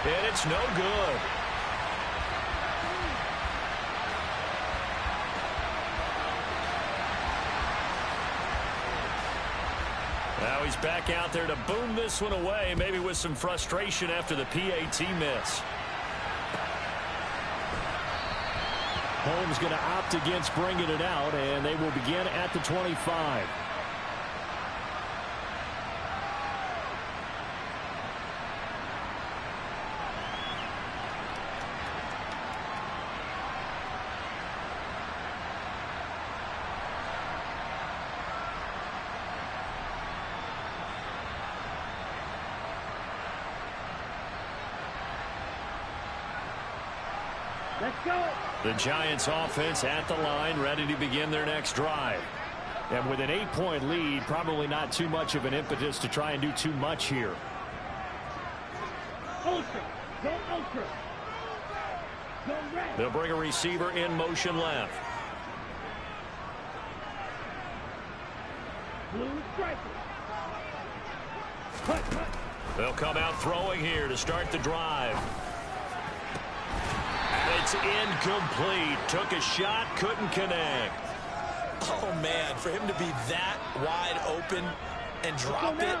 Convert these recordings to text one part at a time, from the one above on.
And it's no good. Now he's back out there to boom this one away, maybe with some frustration after the PAT miss. Holmes going to opt against bringing it out, and they will begin at the 25. Let's go. The Giants offense at the line, ready to begin their next drive. And with an 8-point lead, probably not too much of an impetus to try and do too much here. Ultra. Go ultra. Go red. They'll bring a receiver in motion left. Blue striker. They'll come out throwing here to start the drive. It's incomplete. Took a shot, couldn't connect. Oh, man, for him to be that wide open and drop it.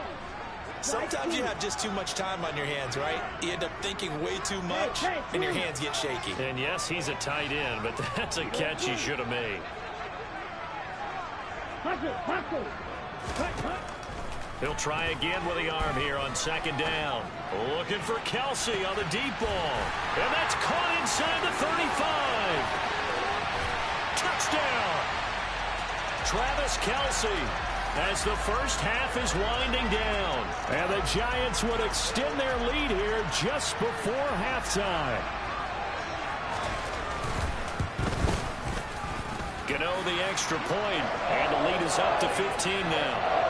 Sometimes you have just too much time on your hands, right? You end up thinking way too much, and your hands get shaky. And, yes, he's a tight end, but that's a catch he should have made. He'll try again with the arm here on second down. Looking for Kelsey on the deep ball. And that's caught inside the 35. Touchdown. Travis Kelsey as the first half is winding down. And the Giants would extend their lead here just before halftime. Gano the extra point, and the lead is up to 15 now.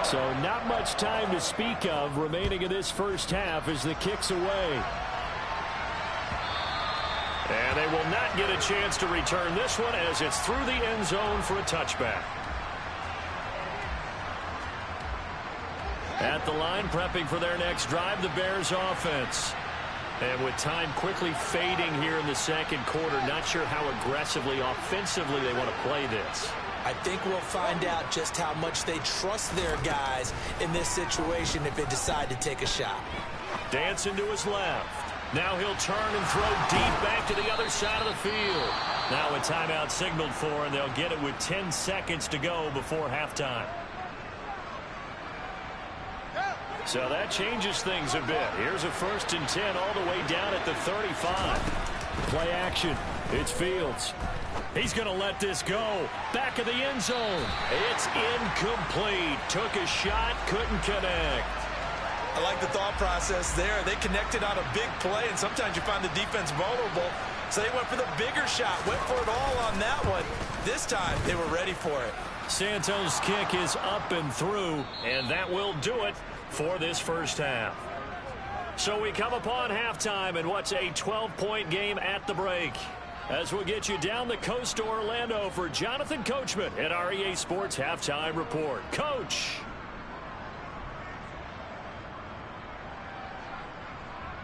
So not much time to speak of remaining in this first half as the kick's away. And they will not get a chance to return this one as it's through the end zone for a touchback. At the line, prepping for their next drive, the Bears offense. And with time quickly fading here in the second quarter, not sure how aggressively, offensively they want to play this. I think we'll find out just how much they trust their guys in this situation if they decide to take a shot. Dancing to his left. Now he'll turn and throw deep back to the other side of the field. Now a timeout signaled for, and they'll get it with 10 seconds to go before halftime. So that changes things a bit. Here's a 1st and 10 all the way down at the 35. Play action. It's Fields. He's going to let this go. Back of the end zone. It's incomplete. Took a shot, couldn't connect. I like the thought process there. They connected on a big play, and sometimes you find the defense vulnerable. So they went for the bigger shot, went for it all on that one. This time, they were ready for it. Santos' kick is up and through, and that will do it for this first half. So we come upon halftime in what's a 12-point game at the break. As we'll get you down the coast to Orlando for Jonathan Coachman at our EA Sports Halftime Report. Coach.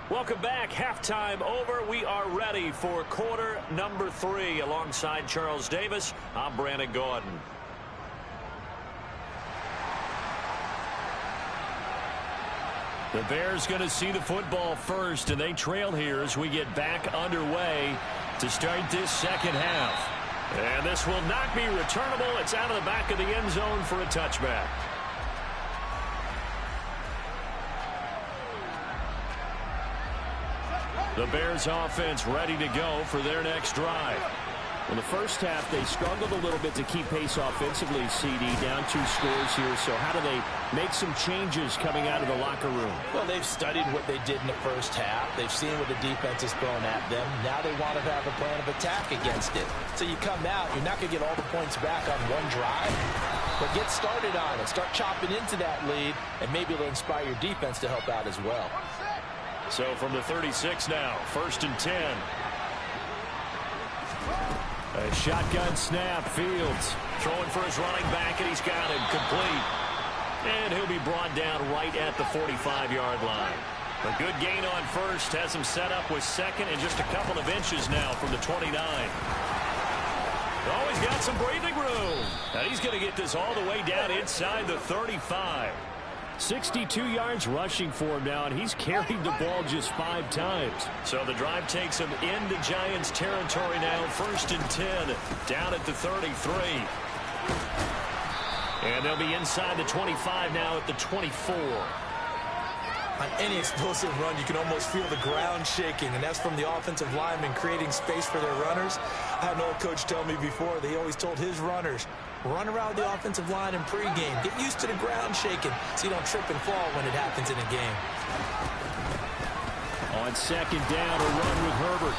Welcome back. Halftime over. We are ready for quarter number 3. Alongside Charles Davis, I'm Brandon Gordon. The Bears going to see the football first, and they trail here as we get back underway to start this second half. And this will not be returnable. It's out of the back of the end zone for a touchback. The Bears offense ready to go for their next drive. In the first half, they struggled a little bit to keep pace offensively, CD, down 2 scores here. So how do they make some changes coming out of the locker room? Well, they've studied what they did in the first half. They've seen what the defense has thrown at them. Now they want to have a plan of attack against it. So you come out, you're not going to get all the points back on one drive, but get started on it. Start chopping into that lead, and maybe it'll inspire your defense to help out as well. So from the 36 now, 1st and 10. A shotgun snap. Fields throwing for his running back, and he's got him complete. And he'll be brought down right at the 45-yard line. A good gain on first has him set up with second and just a couple of inches now from the 29. Oh, he's got some breathing room. And he's going to get this all the way down inside the 35. 62 yards rushing for him now, and he's carried the ball just 5 times. So the drive takes him into Giants territory now. 1st and 10, down at the 33. And they'll be inside the 25 now at the 24. On any explosive run, you can almost feel the ground shaking, and that's from the offensive linemen creating space for their runners. I had an old coach tell me before, they always told his runners, run around the offensive line in pregame. Get used to the ground shaking so you don't trip and fall when it happens in a game. On 2nd down, a run with Herbert.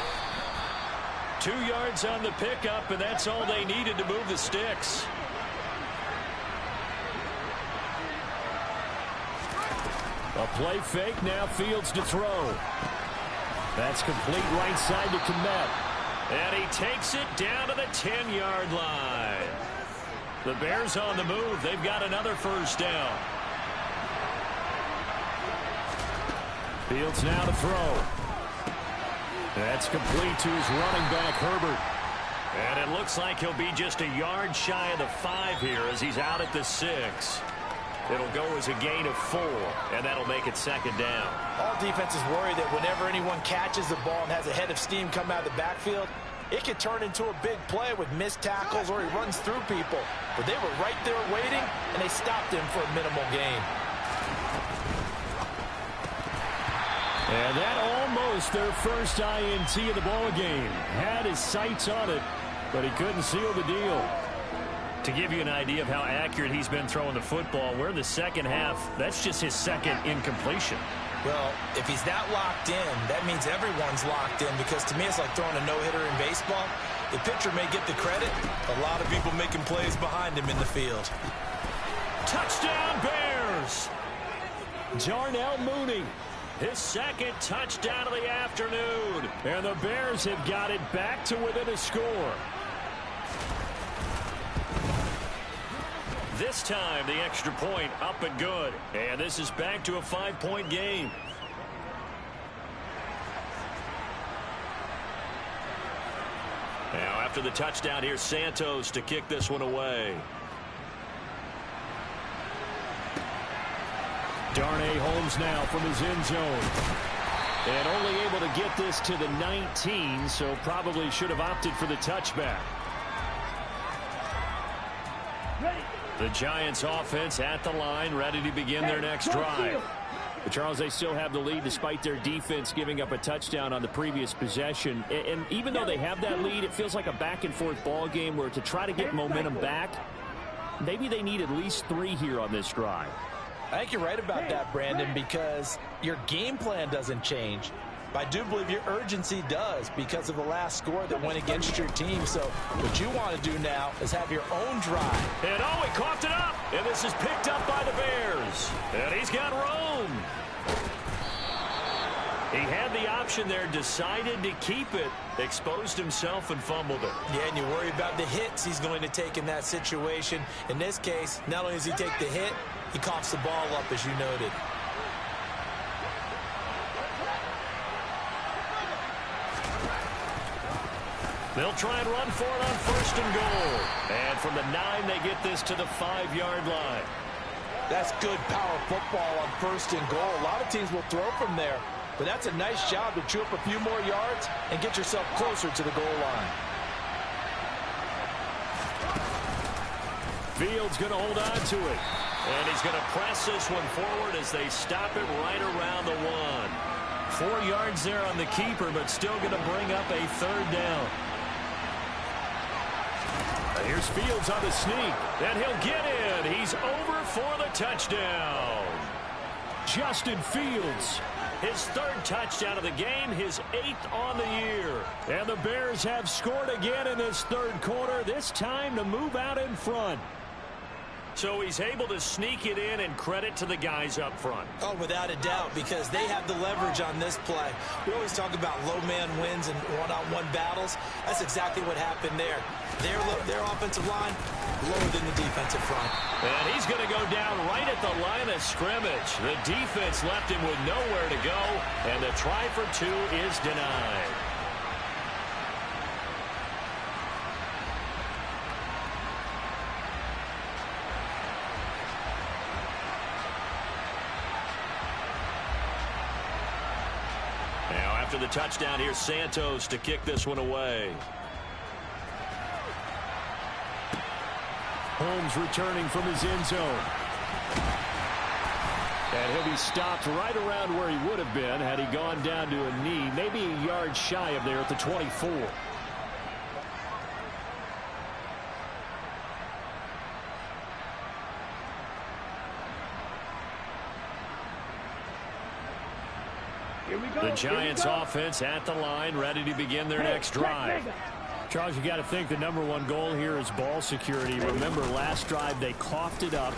2 yards on the pickup, and that's all they needed to move the sticks. A play fake, now Fields to throw. That's complete right side to Kmet. And he takes it down to the 10-yard line. The Bears on the move. They've got another 1st down. Fields now to throw. That's complete to his running back, Herbert. And it looks like he'll be just a yard shy of the 5 here as he's out at the 6. It'll go as a gain of 4, and that'll make it 2nd down. All defenses worry that whenever anyone catches the ball and has a head of steam come out of the backfield, it can turn into a big play with missed tackles or he runs through people. But they were right there waiting, and they stopped him for a minimal gain. And that almost their first INT of the ball game. Had his sights on it, but he couldn't seal the deal. To give you an idea of how accurate he's been throwing the football, we're in the 2nd half. That's just his 2nd incompletion. Well, if he's that locked in, that means everyone's locked in, because to me it's like throwing a no-hitter in baseball. The pitcher may get the credit. A lot of people making plays behind him in the field. Touchdown, Bears! Darnell Mooney. His 2nd touchdown of the afternoon. And the Bears have got it back to within a score. This time, the extra point up and good. And this is back to a 5-point game. Now, after the touchdown, here's Santos to kick this one away. Darnay Holmes now from his end zone. And only able to get this to the 19, so probably should have opted for the touchback. The Giants offense at the line, ready to begin their next drive. But Charles, they still have the lead despite their defense giving up a touchdown on the previous possession. And even though they have that lead, it feels like a back-and-forth ball game where to try to get momentum back, maybe they need at least 3 here on this drive. I think you're right about that, Brandon, because your game plan doesn't change. But I do believe your urgency does because of the last score that went against your team. So what you want to do now is have your own drive. And oh, he coughed it up. And this is picked up by the Bears. And he's got room. He had the option there, decided to keep it, exposed himself and fumbled it. Yeah, and you worry about the hits he's going to take in that situation. In this case, not only does he take the hit, he coughs the ball up, as you noted. They'll try and run for it on 1st and goal. And from the 9, they get this to the 5-yard line. That's good power football on 1st and goal. A lot of teams will throw from there, but that's a nice job to chew up a few more yards and get yourself closer to the goal line. Fields going to hold on to it. And he's going to press this one forward as they stop it right around the 1. 4 yards there on the keeper, but still going to bring up a 3rd down. Here's Fields on the sneak, and he'll get in. He's over for the touchdown. Justin Fields. His 3rd touchdown of the game, his 8th on the year. And the Bears have scored again in this 3rd quarter, this time to move out in front. So he's able to sneak it in, and credit to the guys up front. Oh, without a doubt, because they have the leverage on this play. We always talk about low man wins and one-on-one battles. That's exactly what happened there. Their offensive line lower than the defensive front. And he's going to go down right at the line of scrimmage. The defense left him with nowhere to go, and the try for two is denied. Now after the touchdown, here's Santos to kick this one away. Holmes returning from his end zone. And he'll be stopped right around where he would have been had he gone down to a knee, maybe a yard shy of there at the 24. Here we go. The Giants offense at the line, ready to begin their next drive. Charles, you got to think the #1 goal here is ball security. Remember, last drive they coughed it up,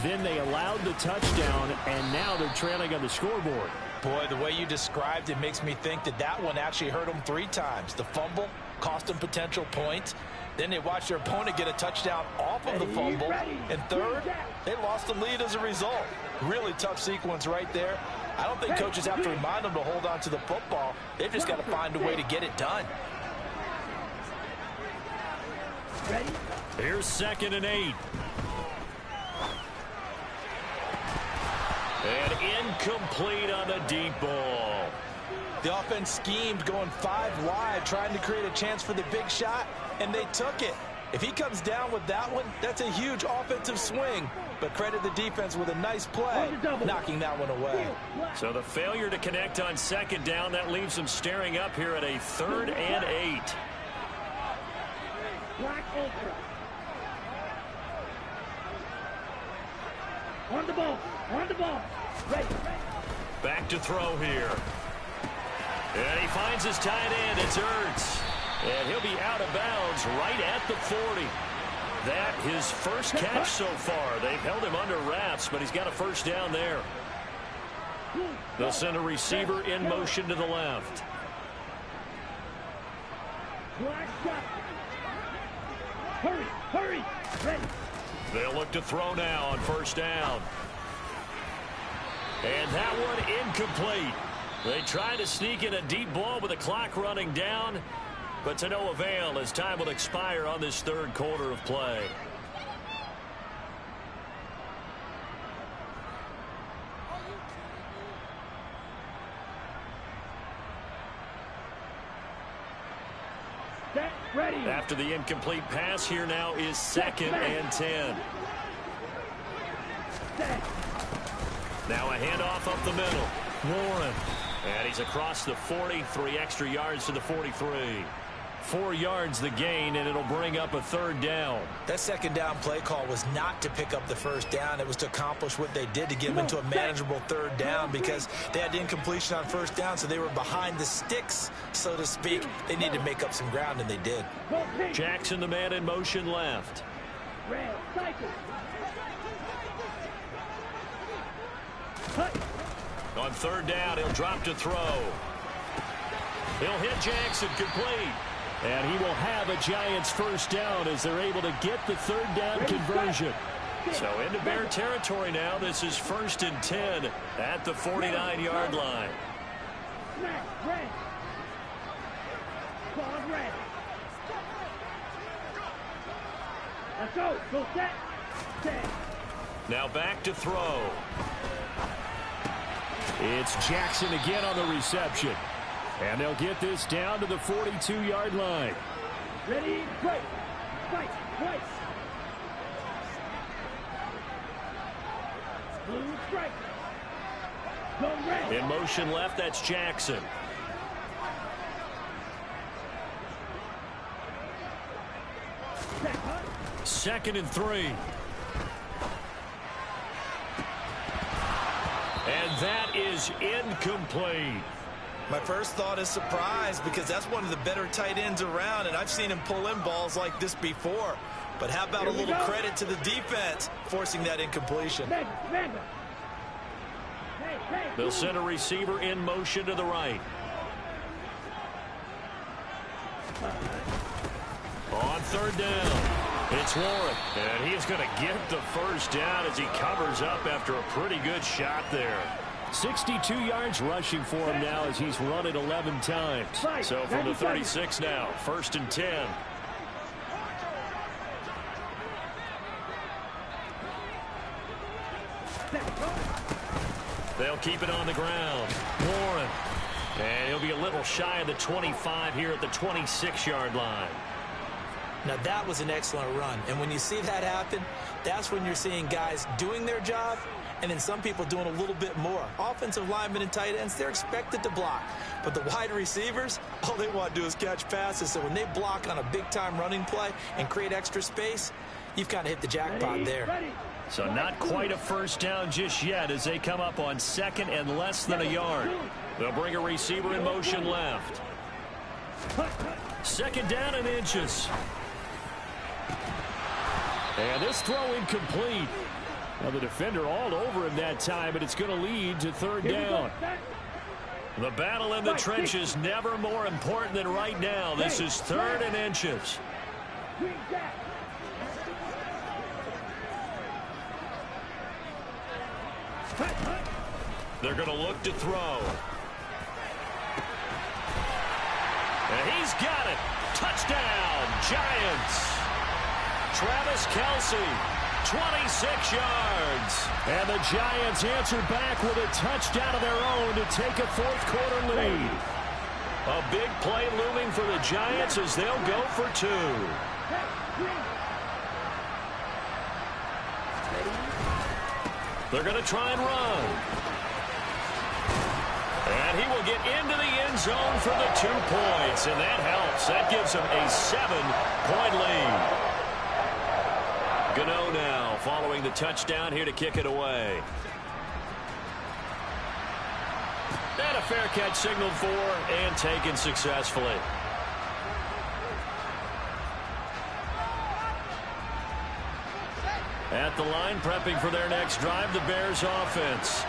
then they allowed the touchdown, and now they're trailing on the scoreboard. Boy, the way you described it makes me think that one actually hurt them 3 times. The fumble cost them potential points. Then they watched their opponent get a touchdown off of the fumble. And third, they lost the lead as a result. Really tough sequence right there. I don't think coaches have to remind them to hold on to the football. They've just got to find a way to get it done. Ready? Here's 2nd and 8. And incomplete on the deep ball. The offense schemed going 5 wide, trying to create a chance for the big shot, and they took it. If he comes down with that one, that's a huge offensive swing. But credit the defense with a nice play, knocking that one away. So the failure to connect on 2nd down, that leaves them staring up here at a 3rd and 8. Black Ultra. On the ball. On the ball. Ready. Back to throw here. And he finds his tight end. It's Ertz. And he'll be out of bounds right at the 40. That his first catch so far. They've held him under wraps, but he's got a first down there. They'll send a receiver in motion to the left. Black shot. Hurry. Hurry. Ready. They'll look to throw now on 1st down. And that one incomplete. They try to sneak in a deep ball with the clock running down, but to no avail as time will expire on this 3rd quarter of play. Set. Ready. After the incomplete pass, here now is 2nd and 10. Set. Now a handoff up the middle. Warren. And he's across the 40, 3 extra yards to the 43. 4 yards the gain, and it'll bring up a 3rd down. That 2nd down play call was not to pick up the 1st down. It was to accomplish what they did to get them into a manageable 3rd down because they had incompletion on 1st down, so they were behind the sticks, so to speak. They needed to make up some ground, and they did. Jackson, the man in motion left. Red. Cycle. Cut. On 3rd down, he'll drop to throw. He'll hit Jackson complete. And he will have a Giants first down as they're able to get the 3rd down conversion. So into Bear territory now. This is 1st and 10 at the 49-yard line. Smack. Red. Claws red. Let's go. Go set. Set. Now back to throw. It's Jackson again on the reception. And they'll get this down to the 42-yard line. Ready. Break. Fight. Twice. Blue strike. Go red. In motion left, that's Jackson. Set. Hut. 2nd and 3. And that is incomplete. My first thought is surprise because that's one of the better tight ends around, and I've seen him pull in balls like this before. But how about a little credit to the defense forcing that incompletion? They'll send a receiver in motion to the right. On 3rd down. It's Warren, and he is going to get the first down as he covers up after a pretty good shot there. 62 yards rushing for him now as he's run it 11 times. So from the 36 now, 1st and 10. They'll keep it on the ground. Warren. And he'll be a little shy of the 25 here at the 26-yard line. Now, that was an excellent run. And when you see that happen, that's when you're seeing guys doing their job and then some people doing a little bit more. Offensive linemen and tight ends, they're expected to block. But the wide receivers, all they want to do is catch passes. So when they block on a big-time running play and create extra space, you've kind of hit the jackpot there. So not quite a first down just yet as they come up on 2nd and less than a yard. They'll bring a receiver in motion left. 2nd down and inches. And this throw incomplete. Now the defender all over him that time, but it's going to lead to 3rd down. The battle in the trenches never more important than right now. This is 3rd and inches. They're going to look to throw. And he's got it. Touchdown, Giants. Travis Kelce, 26 yards. And the Giants answer back with a touchdown of their own to take a 4th quarter lead. A big play looming for the Giants as they'll go for 2. They're going to try and run. And he will get into the end zone for the 2 points, and that helps. That gives him a 7-point lead. Gano now following the touchdown here to kick it away. And a fair catch signaled for and taken successfully. At the line, prepping for their next drive, the Bears offense.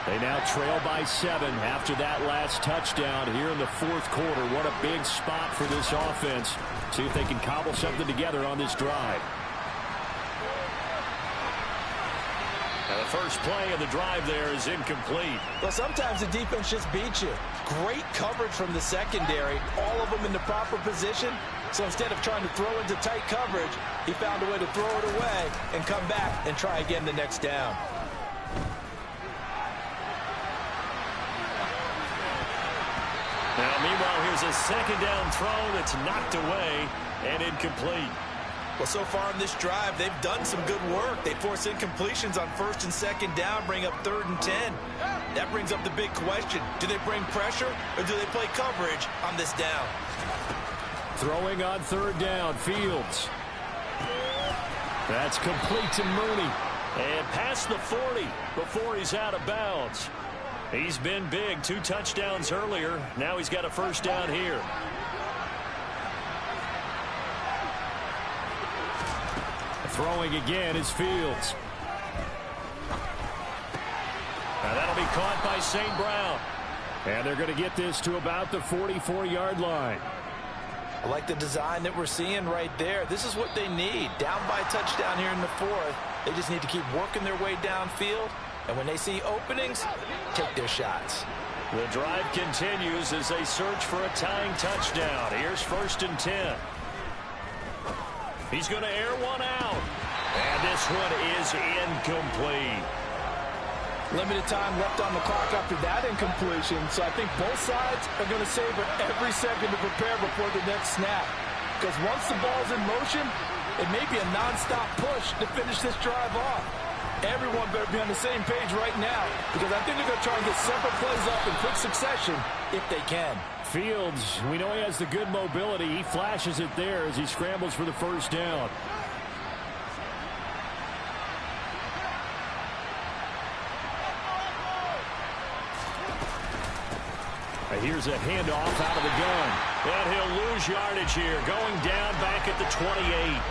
They now trail by 7 after that last touchdown here in the 4th quarter. What a big spot for this offense. See if they can cobble something together on this drive. And the first play of the drive there is incomplete. Well, sometimes the defense just beats you. Great coverage from the secondary, all of them in the proper position. So instead of trying to throw into tight coverage, he found a way to throw it away and come back and try again the next down. Now, meanwhile, here's a 2nd down throw that's knocked away and incomplete. Well, so far in this drive, they've done some good work. They force incompletions on 1st and 2nd down, bring up 3rd and 10. That brings up the big question. Do they bring pressure or do they play coverage on this down? Throwing on 3rd down, Fields. That's complete to Mooney. And past the 40 before he's out of bounds. He's been big. 2 touchdowns earlier. Now he's got a first down here. Throwing again is Fields. Now that'll be caught by St. Brown. And they're going to get this to about the 44-yard line. I like the design that we're seeing right there. This is what they need. Down by a touchdown here in the 4th. They just need to keep working their way downfield. And when they see openings, take their shots. The drive continues as they search for a tying touchdown. Here's 1st and 10. He's going to air one out. And this one is incomplete. Limited time left on the clock after that incompletion. So I think both sides are going to savor every second to prepare before the next snap. Because once the ball's in motion, it may be a nonstop push to finish this drive off. Everyone better be on the same page right now, because I think they're going to try and get several plays up in quick succession if they can. Fields, we know he has the good mobility. He flashes it there as he scrambles for the first down. Here's a handoff out of the gun. And he'll lose yardage here, going down back at the 28.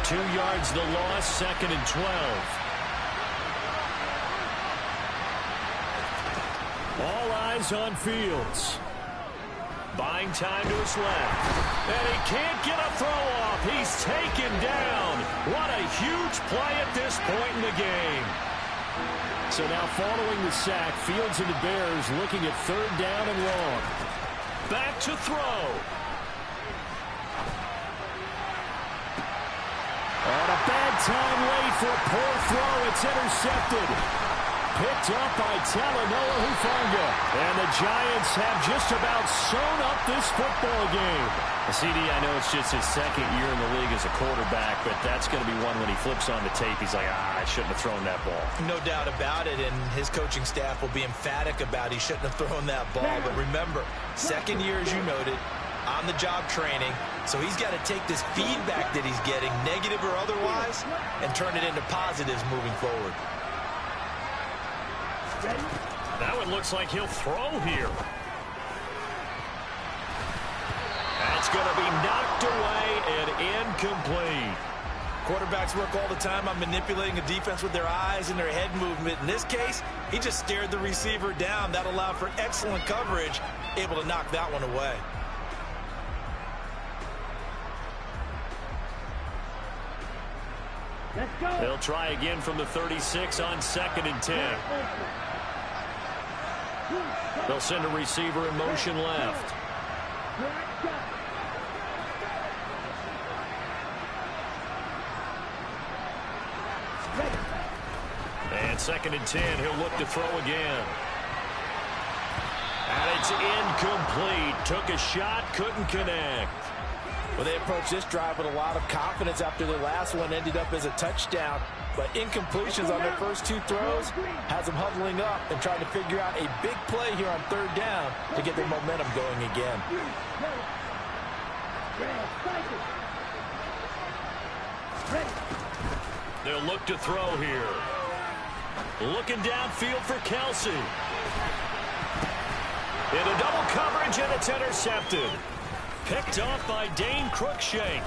2 yards the loss, 2nd and 12. All eyes on Fields. Buying time to his left. And he can't get a throw off. He's taken down. What a huge play at this point in the game. So now following the sack, Fields and the Bears looking at third down and long. Back to throw. On a bad time late for a poor throw. It's intercepted. Picked up by Talanoa Hufanga. And the Giants have just about sewn up this football game. CD, I know it's just his second year in the league as a quarterback, but that's going to be one when he flips on the tape. He's like, I shouldn't have thrown that ball. No doubt about it, and his coaching staff will be emphatic about he shouldn't have thrown that ball. But remember, second year, as you noted, on-the-job training, so he's got to take this feedback that he's getting, negative or otherwise, and turn it into positives moving forward. Now it looks like he'll throw here. That's going to be knocked away and incomplete. Quarterbacks work all the time on manipulating a defense with their eyes and their head movement. In this case, he just stared the receiver down. That allowed for excellent coverage, able to knock that one away. Let's go. They'll try again from the 36 on 2nd and 10. They'll send a receiver in motion left. And 2nd and 10, he'll look to throw again. And it's incomplete. Took a shot, couldn't connect. Well, they approached this drive with a lot of confidence after their last one ended up as a touchdown. But incompletions on their first two throws has them huddling up and trying to figure out a big play here on third down to get their momentum going again. They'll look to throw here. Looking downfield for Kelsey. Into double coverage, and it's intercepted. Picked off by Dane Cruikshank.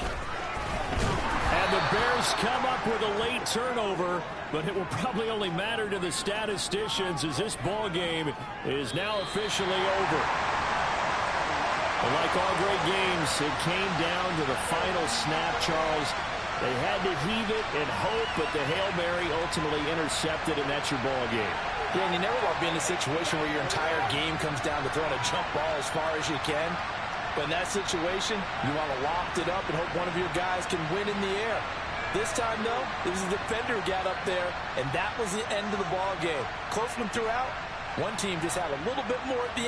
And the Bears come up with a late turnover, but it will probably only matter to the statisticians as this ball game is now officially over. But like all great games, it came down to the final snap, Charles. They had to heave it and hope, but the Hail Mary ultimately intercepted, and that's your ball game. Yeah, and you never want to be in a situation where your entire game comes down to throwing a jump ball as far as you can. But in that situation, you want to loft it up and hope one of your guys can win in the air. This time, though, it was the defender who got up there, and that was the end of the ball game. Close one throughout. One team just had a little bit more at the end.